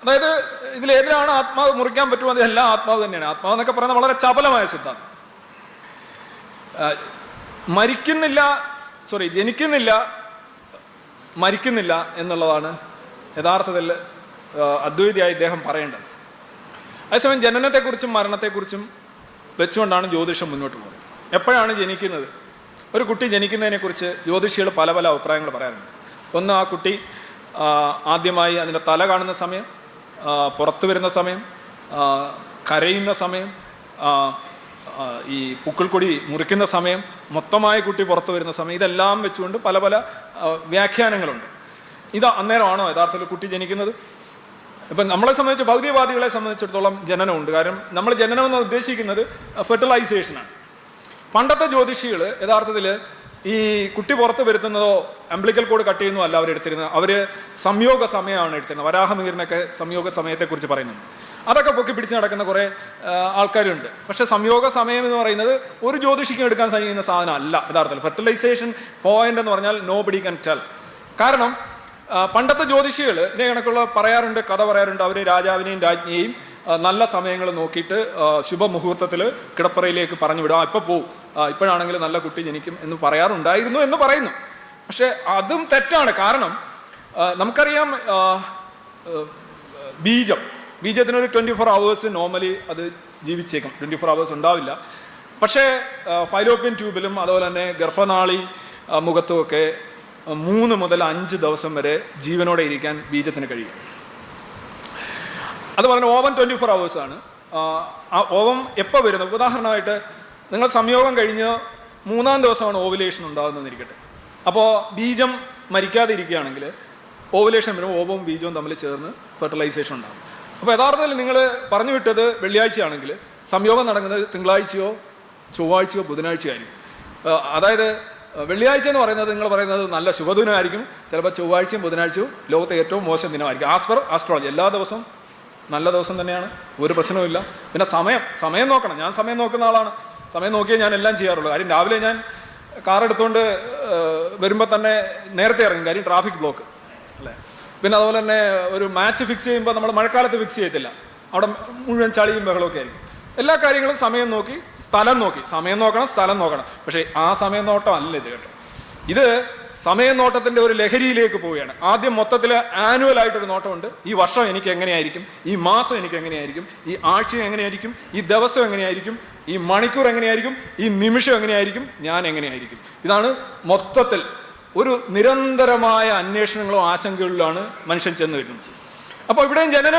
അതായത് ഇതിലേതിലാണ് ആത്മാവ് മുറിക്കാൻ പറ്റുമോ അത് എല്ലാം ആത്മാവ് തന്നെയാണ്. ആത്മാവ് എന്നൊക്കെ പറയുന്നത് വളരെ ചപലമായ സിദ്ധാന്തം. ജനിക്കുന്നില്ല മരിക്കുന്നില്ല എന്നുള്ളതാണ് യഥാർത്ഥത്തിൽ അദ്വൈതിയായി ഇദ്ദേഹം പറയേണ്ടത്. അതേസമയം ജനനത്തെക്കുറിച്ചും മരണത്തെക്കുറിച്ചും വെച്ചുകൊണ്ടാണ് ജ്യോതിഷം മുന്നോട്ട് പോകുന്നത്. എപ്പോഴാണ് ജനിക്കുന്നത്? ഒരു കുട്ടി ജനിക്കുന്നതിനെക്കുറിച്ച് ജ്യോതിഷികൾ പല പല അഭിപ്രായങ്ങൾ പറയാറുണ്ട്. ഒന്ന്, ആ കുട്ടി ആദ്യമായി അതിൻ്റെ തല കാണുന്ന സമയം, പുറത്തു വരുന്ന സമയം, കരയുന്ന സമയം, ഈ പുക്കിൾക്കൊടി മുറിക്കുന്ന സമയം, മൊത്തമായി കുട്ടി പുറത്തു വരുന്ന സമയം, ഇതെല്ലാം വെച്ചുകൊണ്ട് പല പല വ്യാഖ്യാനങ്ങളുണ്ട്. ഇത് അന്നേരമാണോ യഥാർത്ഥത്തിൽ കുട്ടി ജനിക്കുന്നത്? ഇപ്പം നമ്മളെ സംബന്ധിച്ച്, ഭൗതികവാദികളെ സംബന്ധിച്ചിടത്തോളം ജനനമുണ്ട്. കാരണം നമ്മൾ ജനനം എന്ന് ഉദ്ദേശിക്കുന്നത് ഫെർട്ടിലൈസേഷനാണ്. പണ്ടത്തെ ജ്യോതിഷികൾ യഥാർത്ഥത്തിൽ ഈ കുട്ടി പുറത്ത് വരുത്തുന്നതോ അംബ്ലിക്കൽ കോഡ് കട്ട് ചെയ്യുന്നതോ അല്ല അവരെടുത്തിരുന്നത്. അവർ സംയോഗ സമയമാണ് എടുത്തിരുന്നത്. വരാഹമിഹിറിനൊക്കെ സംയോഗ സമയത്തെക്കുറിച്ച് പറയുന്നുണ്ട്. അതൊക്കെ പൊക്കി പിടിച്ച് നടക്കുന്ന കുറേ ആൾക്കാരുണ്ട്. പക്ഷേ സംയോഗ സമയം എന്ന് പറയുന്നത് ഒരു ജ്യോതിഷിക്കും എടുക്കാൻ കഴിയുന്ന സാധനം അല്ല യഥാർത്ഥത്തിൽ. ഫെർട്ടിലൈസേഷൻ പോയിന്റ് എന്ന് പറഞ്ഞാൽ നോബഡി കൻ ടെൽ. കാരണം പണ്ടത്തെ ജ്യോതിഷികൾ ഇതേ കണക്കുള്ള കഥ പറയാറുണ്ട്. അവർ രാജാവിനെയും രാജ്ഞിയെയും നല്ല സമയങ്ങൾ നോക്കിയിട്ട് ശുഭമുഹൂർത്തത്തിൽ കിടപ്പറയിലേക്ക് പറഞ്ഞു വിടും. ഇപ്പോൾ പോവും, ഇപ്പോഴാണെങ്കിൽ നല്ല കുട്ടി ജനിക്കും എന്ന് പറയാറുണ്ടായിരുന്നു എന്ന് പറയുന്നു. പക്ഷെ അതും തെറ്റാണ്. കാരണം നമുക്കറിയാം, ബീജത്തിനൊരു 24 hours നോർമലി അത് ജീവിച്ചേക്കും. 24 hours ഉണ്ടാവില്ല. പക്ഷേ ഫൈലോപ്പിയൻ ട്യൂബിലും അതുപോലെ തന്നെ ഗർഭനാളി മുഖത്തുമൊക്കെ 3 മുതൽ 5 ദിവസം വരെ ജീവനോടെ ഇരിക്കാൻ ബീജത്തിന് കഴിയും. അത് പറഞ്ഞ ഓവൻ 24 hours ആണ്. ആ ഓവം എപ്പോൾ വരുന്നത്? ഉദാഹരണമായിട്ട് നിങ്ങൾ സംയോഗം കഴിഞ്ഞ് 3-ാം ദിവസമാണ് ഓവുലേഷൻ ഉണ്ടാകുന്നതെന്നിരിക്കട്ടെ. അപ്പോൾ ബീജം മരിക്കാതെ ഇരിക്കുകയാണെങ്കിൽ ഓവുലേഷൻ വരുമ്പോൾ ഓവവും ബീജവും തമ്മിൽ ചേർന്ന് ഫെർട്ടിലൈസേഷൻ ഉണ്ടാകും. അപ്പോൾ യഥാർത്ഥത്തിൽ നിങ്ങൾ പറഞ്ഞു വിട്ടത് വെള്ളിയാഴ്ചയാണെങ്കിൽ സംയോഗം നടക്കുന്നത് തിങ്കളാഴ്ചയോ ചൊവ്വാഴ്ചയോ ബുധനാഴ്ചയോ ആയിരിക്കും. അതായത് വെള്ളിയാഴ്ച എന്ന് പറയുന്നത് നിങ്ങൾ പറയുന്നത് നല്ല ശുഭദിനമായിരിക്കും. ചിലപ്പോൾ ചൊവ്വാഴ്ചയും ബുധനാഴ്ചയും ലോകത്തെ ഏറ്റവും മോശം ദിനമായിരിക്കും. ആസ് പെർ ആസ്ട്രോളജി എല്ലാ ദിവസവും നല്ല ദിവസം തന്നെയാണ്, ഒരു പ്രശ്നവുമില്ല. പിന്നെ സമയം നോക്കണം. ഞാൻ സമയം നോക്കുന്ന ആളാണ്. സമയം നോക്കിയേ ഞാൻ എല്ലാം ചെയ്യാറുള്ളൂ. കാര്യം രാവിലെ ഞാൻ കാർ എടുത്തുകൊണ്ട് വരുമ്പോൾ തന്നെ നേരത്തെ ഇറങ്ങും. കാര്യം ട്രാഫിക് ബ്ലോക്ക് അല്ലേ. പിന്നെ അതുപോലെ തന്നെ ഒരു മാച്ച് ഫിക്സ് ചെയ്യുമ്പോൾ നമ്മൾ മഴക്കാലത്ത് ഫിക്സ് ചെയ്യത്തില്ല. അവിടെ മുഴുവൻ ചളിയും ബഹളമൊക്കെ ആയിരിക്കും. എല്ലാ കാര്യങ്ങളും സമയം നോക്കി, സ്ഥലം നോക്കി. സമയം നോക്കണം, സ്ഥലം നോക്കണം. പക്ഷേ ആ സമയം നോട്ടം അല്ല ഇത് കേട്ടോ. ഇത് സമയം നോട്ടത്തിൻ്റെ ഒരു ലഹരിയിലേക്ക് പോവുകയാണ്. ആദ്യം മൊത്തത്തിൽ ആനുവൽ ആയിട്ടൊരു നോട്ടമുണ്ട്. ഈ വർഷം എനിക്ക് എങ്ങനെയായിരിക്കും, ഈ മാസം എനിക്ക് എങ്ങനെയായിരിക്കും, ഈ ആഴ്ച എങ്ങനെയായിരിക്കും, ഈ ദിവസം എങ്ങനെയായിരിക്കും, ഈ മണിക്കൂർ എങ്ങനെയായിരിക്കും, ഈ നിമിഷം എങ്ങനെയായിരിക്കും, ഞാൻ എങ്ങനെയായിരിക്കും. ഇതാണ് മൊത്തത്തിൽ ഒരു നിരന്തരമായ അന്വേഷണങ്ങളോ ആശങ്കകളിലാണ് മനുഷ്യൻ ചെന്ന് വരുന്നത്. അപ്പോൾ ഇവിടെയും